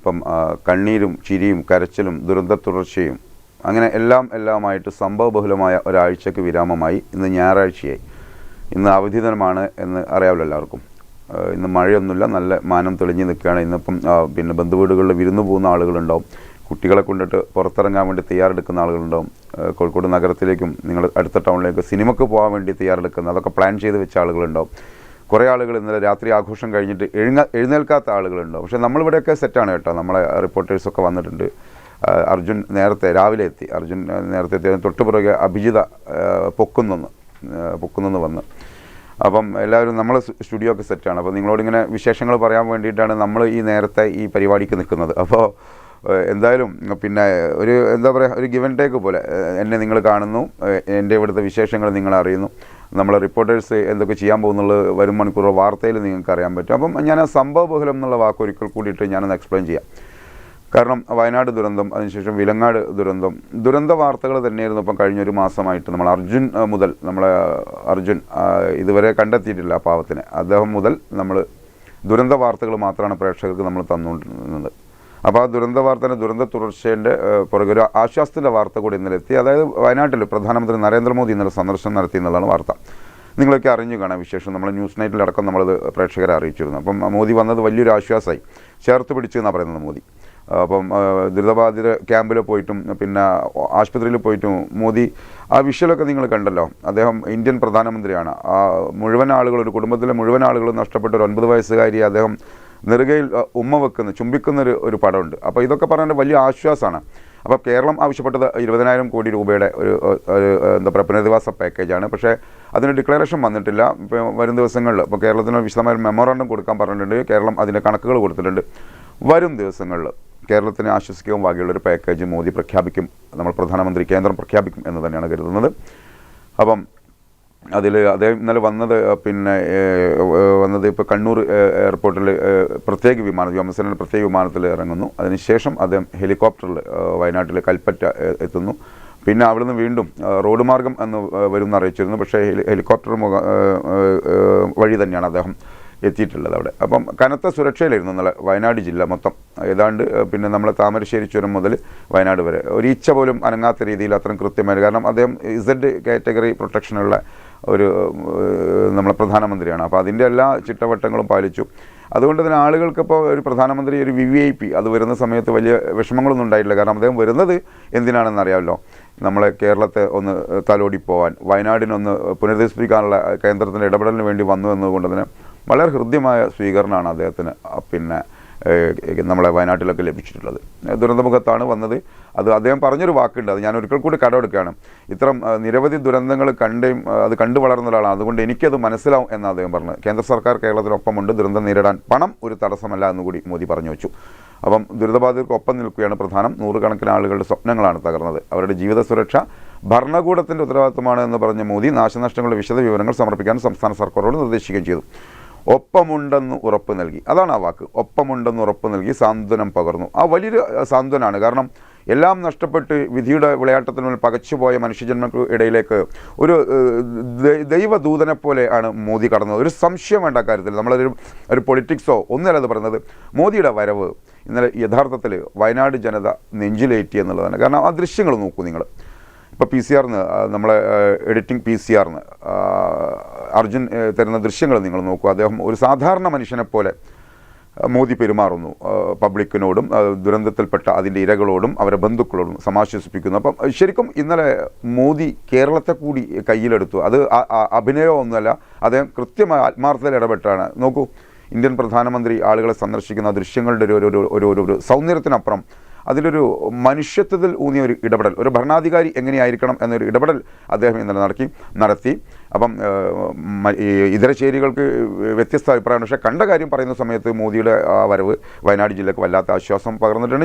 ഇപ്പം കണ്ണീരും ചിരിയും കരച്ചിലും ദുരന്ത തുടർച്ചയും അങ്ങനെ എല്ലാമായിട്ട് സംഭവബഹുലമായ ഒരാഴ്ചക്ക് വിരാമമായി. ഇന്ന് ഞായറാഴ്ചയായി. ഇന്ന് അവധി ദിനമാണ് എന്ന് അറിയാമല്ലോ എല്ലാവർക്കും. ഇന്ന് മഴയൊന്നുമില്ല, നല്ല മാനം തെളിഞ്ഞ് നിൽക്കുകയാണ്. ഇന്നിപ്പം പിന്നെ ബന്ധുവീടുകളിൽ വിരുന്ന് പോകുന്ന ആളുകളുണ്ടാവും, കുട്ടികളെ കൊണ്ടിട്ട് പുറത്തിറങ്ങാൻ വേണ്ടി തയ്യാറെടുക്കുന്ന ആളുകളുണ്ടാവും. കോഴിക്കോട് നഗരത്തിലേക്കും നിങ്ങൾ അടുത്ത ടൗണിലേക്ക് സിനിമയ്ക്ക് പോകാൻ വേണ്ടി തയ്യാറെടുക്കുന്ന, അതൊക്കെ പ്ലാൻ ചെയ്ത് വെച്ച ആളുകളുണ്ടാവും. കുറേ ആളുകൾ ഇന്നലെ രാത്രി ആഘോഷം കഴിഞ്ഞിട്ട് എഴുന്നേൽക്കാത്ത ആളുകളുണ്ടാവും. പക്ഷേ നമ്മളിവിടെയൊക്കെ സെറ്റാണ് കേട്ടോ. നമ്മളെ റിപ്പോർട്ടേഴ്സൊക്കെ വന്നിട്ടുണ്ട്. അർജുൻ നേരത്തെ രാവിലെ എത്തി. അർജുൻ നേരത്തെ എത്തി. തൊട്ടുപുറകെ അഭിജിത പൊക്കുന്നെന്ന് വന്ന്. അപ്പം എല്ലാവരും നമ്മൾ സ്റ്റുഡിയോ ഒക്കെ സെറ്റാണ്. അപ്പോൾ നിങ്ങളോടിങ്ങനെ വിശേഷങ്ങൾ പറയാൻ വേണ്ടിയിട്ടാണ് നമ്മൾ ഈ നേരത്തെ ഈ പരിപാടിക്ക് നിൽക്കുന്നത്. അപ്പോൾ എന്തായാലും പിന്നെ ഒരു എന്താ പറയുക, ഒരു ഗിവ് ആൻഡ് ടേക്ക് പോലെ എന്നെ നിങ്ങൾ കാണുന്നു, എൻ്റെ ഇവിടുത്തെ വിശേഷങ്ങൾ നിങ്ങൾ അറിയുന്നു. നമ്മളെ റിപ്പോർട്ടേഴ്സ് എന്തൊക്കെ ചെയ്യാൻ പോകുന്നുള്ളത് വരും മണിക്കൂറോ വാർത്തയിൽ നിങ്ങൾക്ക് അറിയാൻ പറ്റും. അപ്പം ഞാൻ ആ സംഭവബഹുലം എന്നുള്ള വാക്ക് ഒരിക്കൽ കൂടിയിട്ട് ഞാനൊന്ന് എക്സ്പ്ലെയിൻ ചെയ്യാം. കാരണം വയനാട് ദുരന്തം, അതിനുശേഷം വിലങ്ങാട് ദുരന്ത വാർത്തകൾ തന്നെയായിരുന്നു. ഇപ്പം കഴിഞ്ഞൊരു മാസമായിട്ട് നമ്മൾ അർജുൻ ഇതുവരെ കണ്ടെത്തിയിട്ടില്ല ആ പാവത്തിനെ. അദ്ദേഹം മുതൽ നമ്മൾ ദുരന്ത വാർത്തകൾ മാത്രമാണ് പ്രേക്ഷകർക്ക് നമ്മൾ തന്നുകൊണ്ടിരുന്നത്. അപ്പോൾ ആ ദുരന്ത തുടർച്ചേൻ്റെ പുറകെ ഒരു ആശ്വാസത്തിൻ്റെ വാർത്ത കൂടി ഇന്നലെ എത്തി. അതായത് വയനാട്ടിൽ പ്രധാനമന്ത്രി നരേന്ദ്രമോദി ഇന്നലെ സന്ദർശനം നടത്തി എന്നുള്ളതാണ് വാർത്ത. നിങ്ങളൊക്കെ അറിഞ്ഞു കാണാം വിശേഷം. നമ്മൾ ന്യൂസ് നൈറ്റിലടക്കം നമ്മളത് പ്രേക്ഷകരെ അറിയിച്ചിരുന്നു. അപ്പം മോദി വന്നത് വലിയൊരു ആശ്വാസമായി, ചേർത്ത് പിടിച്ചു എന്നാണ് പറയുന്നത് മോദി. അപ്പം ദുരിതബാധിത ക്യാമ്പിൽ പോയിട്ടും പിന്നെ ആശുപത്രിയിൽ പോയിട്ടും മോദി ആ വിഷ്വലൊക്കെ നിങ്ങൾ കണ്ടല്ലോ. അദ്ദേഹം ഇന്ത്യൻ പ്രധാനമന്ത്രിയാണ്. ആ മുഴുവൻ ആളുകൾ, ഒരു കുടുംബത്തിലെ മുഴുവൻ ആളുകളും നഷ്ടപ്പെട്ട ഒരു 9 വയസ്സുകാരിയെ അദ്ദേഹം നെറുകയിൽ ചുംബിക്കുന്ന ഒരു പടമുണ്ട്. അപ്പോൾ ഇതൊക്കെ പറയാൻ വലിയ ആശ്വാസമാണ്. അപ്പോൾ കേരളം ആവശ്യപ്പെട്ടത് 20,000 കോടി രൂപയുടെ ഒരു എന്താ പറയുക പുനരധിവാസ പാക്കേജാണ്. പക്ഷേ അതിന് ഡിക്ലറേഷൻ വന്നിട്ടില്ല. ഇപ്പോൾ വരും ദിവസങ്ങളിൽ ഇപ്പോൾ കേരളത്തിന് വിശദമായ മെമ്മോറാണ്ടം കൊടുക്കാൻ പറഞ്ഞിട്ടുണ്ട്. കേരളം അതിൻ്റെ കണക്കുകൾ കൊടുത്തിട്ടുണ്ട്. വരും ദിവസങ്ങളിൽ കേരളത്തിനെ ആശ്വസിക്കാൻ വകയുള്ളൊരു പാക്കേജ് മോദി പ്രഖ്യാപിക്കും, നമ്മൾ കേന്ദ്രം പ്രഖ്യാപിക്കും എന്ന് തന്നെയാണ് കരുതുന്നത്. അപ്പം അതിൽ അദ്ദേഹം ഇന്നലെ വന്നത് ഇപ്പോൾ കണ്ണൂർ എയർപോർട്ടിൽ വ്യോമസേനയുടെ പ്രത്യേക വിമാനത്തിൽ ഇറങ്ങുന്നു. അതിനുശേഷം അദ്ദേഹം ഹെലികോപ്റ്ററിൽ വയനാട്ടിൽ കൽപ്പറ്റ എത്തുന്നു. പിന്നെ അവിടുന്ന് വീണ്ടും റോഡ് മാർഗം എന്ന് വരുമെന്ന് അറിയിച്ചിരുന്നു. പക്ഷേ ഹെലികോപ്റ്റർ വഴി തന്നെയാണ് അദ്ദേഹം എത്തിയിട്ടുള്ളത് അവിടെ. അപ്പം കനത്ത സുരക്ഷയിലായിരുന്നു ഇന്നലെ വയനാട് ജില്ല മൊത്തം. ഏതാണ്ട് പിന്നെ നമ്മളെ താമരശ്ശേരി ചുരം മുതൽ വയനാട് വരെ ഒരീച്ച പോലും അനങ്ങാത്ത രീതിയിൽ അത്രയും കൃത്യമായിരുന്നു. കാരണം അദ്ദേഹം Z കാറ്റഗറി പ്രൊട്ടക്ഷനുള്ള ഒരു നമ്മളെ പ്രധാനമന്ത്രിയാണ്. അപ്പോൾ അതിൻ്റെ എല്ലാ ചിട്ടവട്ടങ്ങളും പാലിച്ചു. അതുകൊണ്ട് തന്നെ ആളുകൾക്കിപ്പോൾ ഒരു പ്രധാനമന്ത്രി, ഒരു VVIP അത് വരുന്ന സമയത്ത് വലിയ വിഷമങ്ങളൊന്നും ഉണ്ടായിട്ടില്ല. കാരണം അദ്ദേഹം വരുന്നത് എന്തിനാണെന്ന് അറിയാമല്ലോ, നമ്മളെ കേരളത്തെ ഒന്ന് തലോടിപ്പോവാൻ, വയനാടിനൊന്ന് പുനരധിവസിപ്പിക്കാനുള്ള കേന്ദ്രത്തിൻ്റെ ഇടപെടലിന് വേണ്ടി വന്നു എന്നതുകൊണ്ട് തന്നെ വളരെ ഹൃദ്യമായ സ്വീകരണമാണ് അദ്ദേഹത്തിന് പിന്നെ നമ്മളെ വയനാട്ടിലൊക്കെ ലഭിച്ചിട്ടുള്ളത്. ദുരന്തമുഖത്താണ് വന്നത്. അത് അദ്ദേഹം പറഞ്ഞൊരു വാക്കുണ്ട്, അത് ഞാൻ ഒരിക്കൽ കൂടി കടമെടുക്കുകയാണ്. ഇത്തരം നിരവധി ദുരന്തങ്ങൾ അത് കണ്ടു വളർന്ന ഒരാളാണ്, അതുകൊണ്ട് എനിക്കത് മനസ്സിലാവും എന്നാണ് അദ്ദേഹം പറഞ്ഞത്. കേന്ദ്ര സർക്കാർ കേരളത്തിനൊപ്പമുണ്ട്, ദുരന്തം നേരിടാൻ പണം ഒരു തടസ്സമല്ല എന്നുകൂടി മോദി പറഞ്ഞു വെച്ചു. അപ്പം ദുരിതബാധിതർക്കൊപ്പം നിൽക്കുകയാണ് പ്രധാനം. നൂറുകണക്കിന് ആളുകളുടെ സ്വപ്നങ്ങളാണ് തകർന്നത്. അവരുടെ ജീവിത സുരക്ഷ ഭരണകൂടത്തിൻ്റെ ഉത്തരവാദിത്തമാണ് എന്ന് പറഞ്ഞ മോദി നാശനഷ്ടങ്ങളുടെ വിശദ വിവരങ്ങൾ സമർപ്പിക്കാൻ സംസ്ഥാന സർക്കാരോട് നിർദ്ദേശിക്കുകയും ചെയ്തു. ഒപ്പമുണ്ടെന്ന് ഉറപ്പ് നൽകി, അതാണ് ആ വാക്ക്. ഒപ്പമുണ്ടെന്ന് ഉറപ്പ് നൽകി സാന്ത്വനം പകർന്നു. ആ വലിയൊരു സാന്ത്വനാണ്. കാരണം എല്ലാം നഷ്ടപ്പെട്ട് വിധിയുടെ വിളയാട്ടത്തിന് മുന്നിൽ പകച്ചുപോയ മനുഷ്യജന്മക്ക് ഇടയിലേക്ക് ഒരു ദൈവദൂതനെ പോലെ ആണ് മോദി കടന്നത്. ഒരു സംശയം വേണ്ട കാര്യത്തിൽ. നമ്മളൊരു പൊളിറ്റിക്സോ ഒന്നുമല്ല അത് പറയുന്നത്. മോദിയുടെ വരവ് ഇന്നലെ യഥാർത്ഥത്തിൽ വയനാട് ജനത നെഞ്ചിലേറ്റി എന്നുള്ളതാണ്. കാരണം ആ ദൃശ്യങ്ങൾ നോക്കൂ നിങ്ങൾ. ഇപ്പോൾ PCR നമ്മളെ എഡിറ്റിംഗ് PCR അർജുൻ തരുന്ന ദൃശ്യങ്ങൾ നിങ്ങൾ നോക്കൂ. അദ്ദേഹം ഒരു സാധാരണ മനുഷ്യനെ പോലെ മോദി പെരുമാറുന്നു. പബ്ലിക്കിനോടും ദുരന്തത്തിൽപ്പെട്ട അതിൻ്റെ ഇരകളോടും അവരെ ബന്ധുക്കളോടും സമാശ്വസിപ്പിക്കുന്നു. അപ്പം ശരിക്കും ഇന്നലെ മോദി കേരളത്തെ കൂടി കയ്യിലെടുത്തു. അത് അഭിനയമൊന്നുമല്ല, അദ്ദേഹം കൃത്യമായ ആത്മാർത്ഥതയിൽ ഇടപെട്ടാണ്. നോക്കൂ, ഇന്ത്യൻ പ്രധാനമന്ത്രി ആളുകളെ സന്ദർശിക്കുന്ന ദൃശ്യങ്ങളുടെ ഒരു സൗന്ദര്യത്തിനപ്പുറം അതിലൊരു മനുഷ്യത്വത്തിൽ ഊന്നിയ ഒരു ഇടപെടൽ, ഒരു ഭരണാധികാരി എങ്ങനെയായിരിക്കണം എന്നൊരു ഇടപെടൽ അദ്ദേഹം ഇന്നലെ നടത്തി. അപ്പം ഇതര ചേരികൾക്ക് വ്യത്യസ്ത അഭിപ്രായമാണ്. പക്ഷേ കണ്ട കാര്യം പറയുന്ന സമയത്ത് മോദിയുടെ ആ വരവ് വയനാട് ജില്ലക്ക് വല്ലാത്ത ആശ്വാസം പകർന്നിട്ടുണ്ട്.